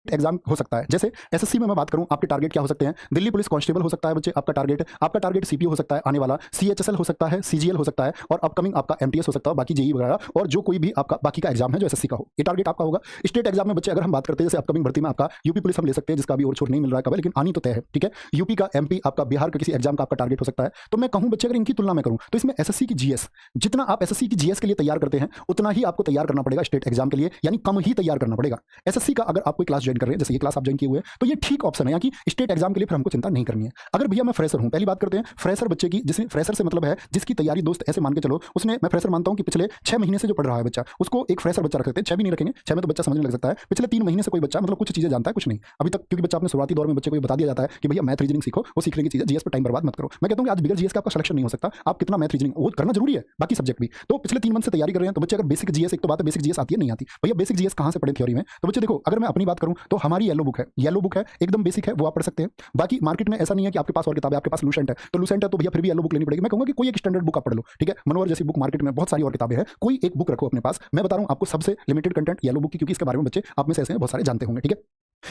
Exam हो सकता है। जैसे एसएससी में मैं बात करूं, आपके टारगेट क्या हो सकते हैं? दिल्ली पुलिस कांस्टेबल हो सकता है बच्चे आपका टारगेट सीपीओ हो सकता है आने वाला, सीएचएसएल हो सकता है, सीजीएल हो सकता है, और अपकमिंग आपका एमटीएस हो सकता है, बाकी जेई वगैरह, और जो कोई भी आपका बाकी का एग्जाम है जो एसएससी का हो, ये टारगेट आपका होगा। स्टेट एग्जाम में बच्चे अगर हम बात करते हैं, जैसे अपकमिंग भर्ती में आपका यूपी पुलिस हम ले सकते हैं, जिसका भी और छोड़ नहीं मिल रहा है कब, लेकिन आनी तो तय है, ठीक है। यूपी का, एमपी आपका, बिहार का किसी एग्जाम का आपका टारगेट हो सकता है। तो मैं कहूं बच्चे, अगर इनकी तुलना में करूं तो इसमें एसएससी की जीएस, जितना आप एसएससी की जीएस के लिए तैयार करते हैं उतना ही आपको तैयार करना पड़ेगा स्टेट एग्जाम के लिए, यानी कम ही तैयार करना पड़ेगा। एसएससी का अगर आप कोई क्लास ज्वाइन कर रहे हैं, जैसे ये क्लास आप ज्वाइन किए हुए हैं, तो ये ठीक ऑप्शन है, यानी स्टेट एग्जाम के लिए फिर हमको चिंता नहीं करनी है। अगर भैया मैं फ्रेशर हूं, पहली बात करते हैं फ्रेशर बच्चे की, जिसमें फ्रेशर से मतलब है जिसकी तैयारी दोस्त ऐसे मान के चलो, उसने, मैं फ्रेशर मानता हूं कि पिछले 6 महीने से जो पढ़ रहा है बच्चा, उसको एक फ्रेशर बच्चा रख सकते हैं। 6 भी नहीं रखेंगे, 6 में तो बच्चा समझने लग सकता है। पिछले 3 महीने से कोई बच्चा मतलब कुछ चीजें जानता है, कुछ नहीं अभी तक, क्योंकि बच्चा अपने शुरुआती दौर में बच्चे को ये बता दिया जाता है कि भैया मैथ रीजनिंग सीखो, वो सीखने की चीज है, जीएस पर टाइम बर्बाद मत करो। मैं कहता हूं कि आज बिगर जीएस का आपका सिलेक्शन नहीं हो सकता, आप कितना मैथ रीजनिंग वो करना जरूरी है, बाकी सब्जेक्ट भी। तो पिछले 3 मंथ से तैयारी कर रहे हैं तो बच्चे अगर बेसिक जीएस, एक तो बात है बेसिक जीएस आती है नहीं आती, भैया बेसिक जीएस कहां से पढ़े थ्योरी में, तो बच्चे देखो, अगर मैं अपनी बात करूं तो हमारी येलो बुक है, एकदम बेसिक है, वो आप पढ़ सकते हैं। बाकी मार्केट में ऐसा नहीं है कि आपके पास और किताब है, आपके पास लूसेंट है, तो लूसेंट है तो भैया फिर भी येलो बुक लेनी पड़ेगी। मैं कहूंगा कि कोई एक स्टैंडर्ड बुक आप पढ़ लो, ठीक है। मनोहर जैसी बुक मार्केट में बहुत सारी और किताबें हैं, कोई एक बुक रखो अपने पास। मैं बता रहा हूं आपको सबसे लिमिटेड कंटेंट येलो बुक की, क्योंकि इसके बारे में बच्चे आप में से ऐसे बहुत सारे जानते होंगे, ठीक है।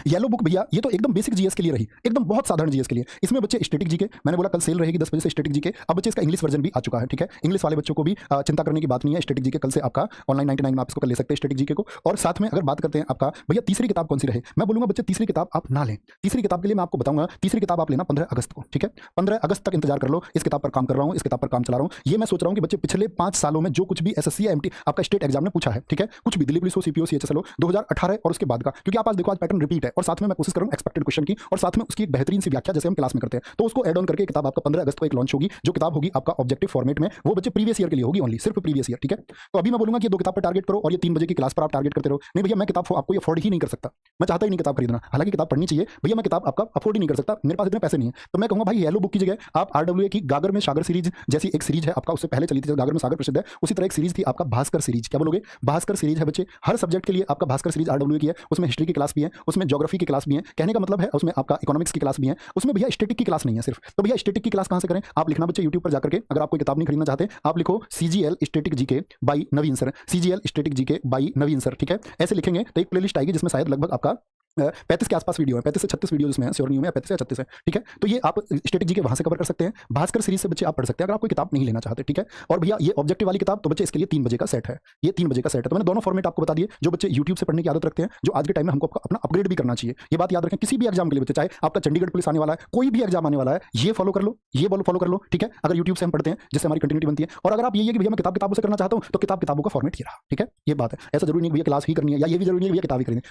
येलो बुक भैया ये तो एकदम बेसिक जीएस के लिए रही, एकदम बहुत साधारण जीएस के लिए। इसमें बच्चे स्टैटिक जीके, मैंने बोला कल सेल रहेगी 10 बजे से स्टैटिक जीके, अब बच्चे इसका इंग्लिश वर्जन भी आ चुका है, ठीक है। इंग्लिश वाले बच्चों को भी चिंता करने की बात नहीं है, स्टैटिक जीके कल से आपका ऑनलाइन 99 में आप इसको कर ले सकते हैं स्टैटिक जीके को। और साथ में अगर बात करते हैं आपका भैया तीसरी किताब कौन सी रहे, मैं बोलूंगा बच्चे तीसरी किताब आप ना लें। तीसरी किताब के लिए मैं आपको बताऊंगा, तीसरी किताब आप लेना 15 अगस्त को, ठीक है। 15 अगस्त तक इंतजार कर लो, इस किताब पर काम कर रहा हूं, इस किताब पर काम चला रहा हूं। ये मैं सोच रहा हूं कि बच्चे पिछले 5 सालों में जो कुछ भी एसएससी या एमटी आपका स्टेट एग्जाम ने पूछा है, ठीक है, कुछ भी दिल्ली पुलिस हो, सीपीओ, सीएचएसएल हो, 2018 और उसके बाद का, क्योंकि आप आज देखो आज पैटर्न रिपीट है, और साथ में मैं कोशिश करूं एक्सपेक्टेड क्वेश्चन की, और साथ में उसकी एक बेहतरीन सी व्याख्या जैसे हम क्लास में करते हैं, तो उसको ऐड ऑन करके किताब आपका 15 अगस्त को एक लॉन्च होगी, जो किताब होगी आपका ऑब्जेक्टिव फॉर्मेट में, वो बच्चे प्रीवियस ईयर के लिए होगी, ओनली सिर्फ प्रीवियस ईयर, ठीक है। तो अभी मैं बोलूंगा कि 2 किताब पर टारगेट करो, और ये 3 बजे की क्लास पर आप टारगेट करते रहो। नहीं भैया मैं किताब आपको अफोर्ड ही नहीं कर सकता, मैं चाहता ही नहीं किताब खरीदना, हालांकि किताब पढ़नी चाहिए, भैया मैं किताब आपका अफोर्ड ही नहीं कर सकता, मेरे पास इतने पैसे नहीं है। तो मैं कहूंगा भाई येलो बुक की जगह आप आरडब्ल्यूए की गागर में सागर सीरीज जैसी एक सीरीज है आपका, उससे पहले चली थी गागर में सागर प्रसिद्ध है, उसी तरह एक सीरीज थी आपका भास्कर सीरीज, क्या बोलोगे, भास्कर सीरीज है बच्चे, हर सब्जेक्ट के लिए आपका भास्कर सीरीज आरडब्ल्यूए की है, उसमें हिस्ट्री की क्लास भी है, उसमें ज्योग्राफी की क्लास भी है, कहने का मतलब है उसमें आपका इकोनॉमिक्स की क्लास भी है, उसमें भैया स्टैटिक की क्लास नहीं है सिर्फ। तो भैया स्टैटिक की क्लास कहां से करें, आप लिखना बच्चे यूट्यूब पर जाकर के, अगर आप कोई किताब नहीं खरीदना चाहते आप लिखो CGL static GK by Naveen sir, CGL static GK by Naveen sir, ठीक है। ऐसे लिखेंगे तो एक प्लेलिस्ट आएगी जिसमें शायद लगभग आपका 35 के आसपास वीडियो है, 35 से 36 वीडियो जिसमें है, श्योर नहीं हूं मैं, 35 या 36 है, ठीक है। तो ये आप स्टैटिक जीके वहां से कवर कर सकते हैं, भास्कर सीरीज से बच्चे आप पढ़ सकते हैं अगर आप कोई किताब नहीं लेना चाहते, ठीक है। और भैया ये ऑब्जेक्टिव वाली किताब तो बच्चे इसके लिए 3 बजे का सेट है, ये 3 बजे का सेट है। तो मैंने दोनों फॉर्मेट आपको बता दिए, जो बच्चे यूट्यूब से पढ़ने की आदत रखते हैं, जो आज के टाइम में हमको अपना अपग्रेड भी करना चाहिए, ये बात याद रखें। किसी भी एग्जाम के लिए बच्चे, चाहे आपका चंडीगढ़ पुलिस आने वाला है, कोई भी एग्जाम आने वाला है, ये फॉलो कर लो, ये फॉलो कर लो, ठीक है। अगर यूट्यूब से हम पढ़ते हैं जिससे हमारी कंटिन्यूटी बनती है, और अगर आप ये है कि भैया मैं किताबों से करना चाहता हूं तो किताबों का फॉर्मेट ये रहा, ठीक है। ये बात है, ऐसा जरूरी नहीं भैया क्लास ही करनी है, या ये भी जरूरी नहीं भैया किताब ही करनी है।